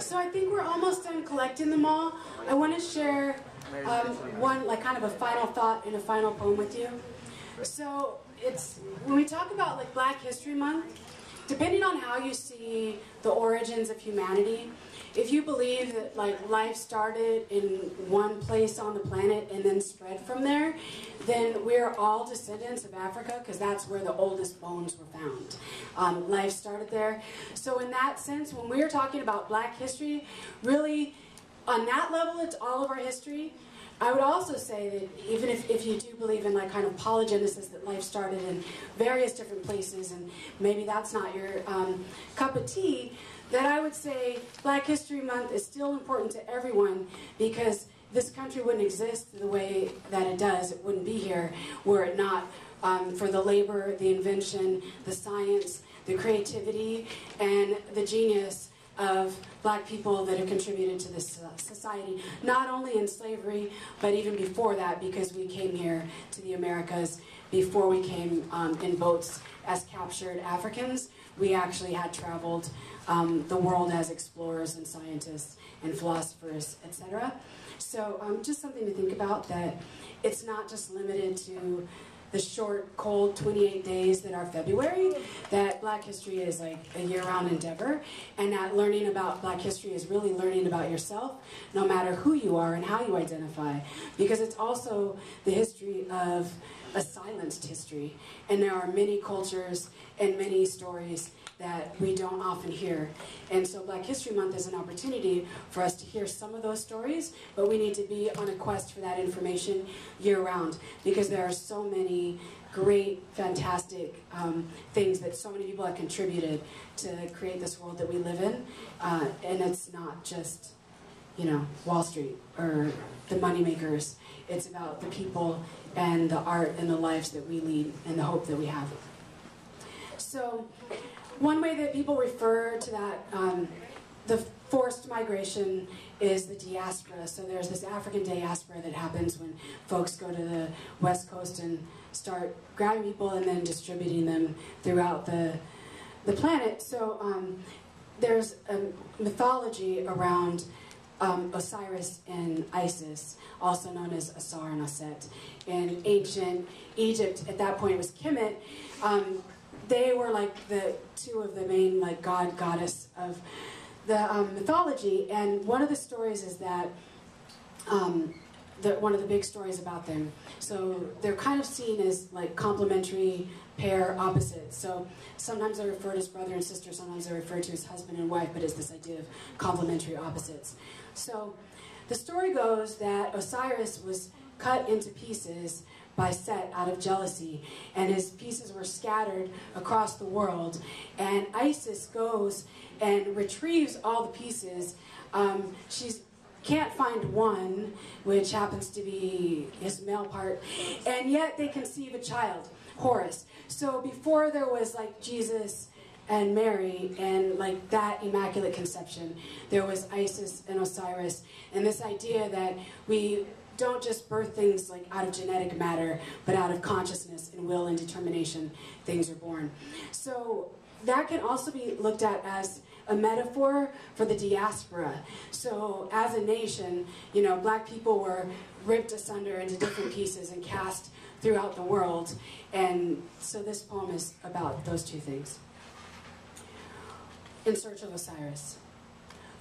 So I think we're almost done collecting them all. I want to share one, like kind of a final thought and a final poem with you. So it's, when we talk about like Black History Month, depending on how you see the origins of humanity, if you believe that like life started in one place on the planet and then spread from there, then we're all descendants of Africa, because that's where the oldest bones were found. Life started there. So in that sense, when we're talking about Black history, really on that level it's all of our history. I would also say that even if you do believe in like kind of polygenesis, that life started in various different places, and maybe that's not your cup of tea, that I would say Black History Month is still important to everyone, because this country wouldn't exist the way that it does. It wouldn't be here were it not for the labor, the invention, the science, the creativity, and the genius of Black people that have contributed to this society, not only in slavery, but even before that, because we came here to the Americas before we came in boats as captured Africans. We actually had traveled the world as explorers and scientists and philosophers, etc. So just something to think about, that it's not just limited to the short, cold 28 days that are February, that Black history is like a year-round endeavor, and that learning about Black history is really learning about yourself, no matter who you are and how you identify, because it's also the history of a silenced history, and there are many cultures and many stories that we don't often hear. And so Black History Month is an opportunity for us to hear some of those stories, but we need to be on a quest for that information year-round, because there are so many great, fantastic things that so many people have contributed to create this world that we live in, and it's not just, you know, Wall Street or the money makers. It's about the people and the art and the lives that we lead and the hope that we have. So one way that people refer to that, the forced migration, is the diaspora. So there's this African diaspora that happens when folks go to the West Coast and start grabbing people and then distributing them throughout the planet. So there's a mythology around Osiris and Isis, also known as Asar and Aset. In ancient Egypt, at that point it was Kemet. They were like the two of the main like god, goddess of the mythology, and one of the stories is that one of the big stories about them. So they're kind of seen as like complementary pair opposites. So sometimes they're referred as brother and sister, sometimes they're referred to as husband and wife, but it's this idea of complementary opposites. So the story goes that Osiris was cut into pieces by Set out of jealousy, and his pieces were scattered across the world, and Isis goes and retrieves all the pieces. She can't find one, which happens to be his male part, and yet they conceive a child, Horus. So before there was like Jesus and Mary and like that immaculate conception, there was Isis and Osiris, and this idea that we don't just birth things like out of genetic matter, but out of consciousness and will and determination, things are born. So that can also be looked at as a metaphor for the diaspora. So as a nation, you know, Black people were ripped asunder into different pieces and cast throughout the world. And so this poem is about those two things. In Search of Osiris.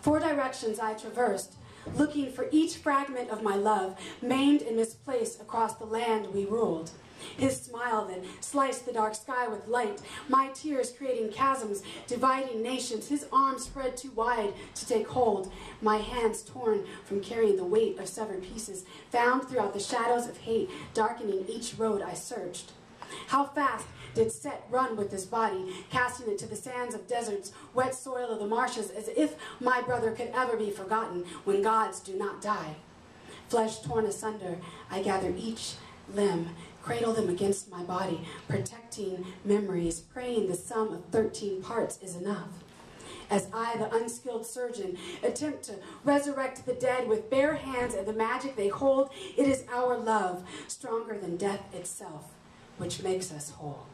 4 directions I traversed, looking for each fragment of my love, maimed and misplaced across the land we ruled. His smile that sliced the dark sky with light, my tears creating chasms, dividing nations, his arms spread too wide to take hold, my hands torn from carrying the weight of severed pieces, found throughout the shadows of hate, darkening each road I searched. How fast did Set run with his body, casting it to the sands of deserts, wet soil of the marshes, as if my brother could ever be forgotten when gods do not die. Flesh torn asunder, I gather each limb, cradle them against my body, protecting memories, praying the sum of 13 parts is enough. As I, the unskilled surgeon, attempt to resurrect the dead with bare hands and the magic they hold, it is our love, stronger than death itself, which makes us whole.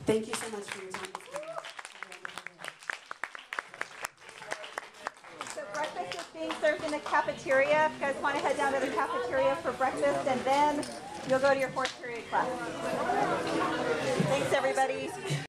Thank you so much for your time. in the cafeteria. If you guys want to head down to the cafeteria for breakfast, and then you'll go to your fourth period class. Thanks, everybody.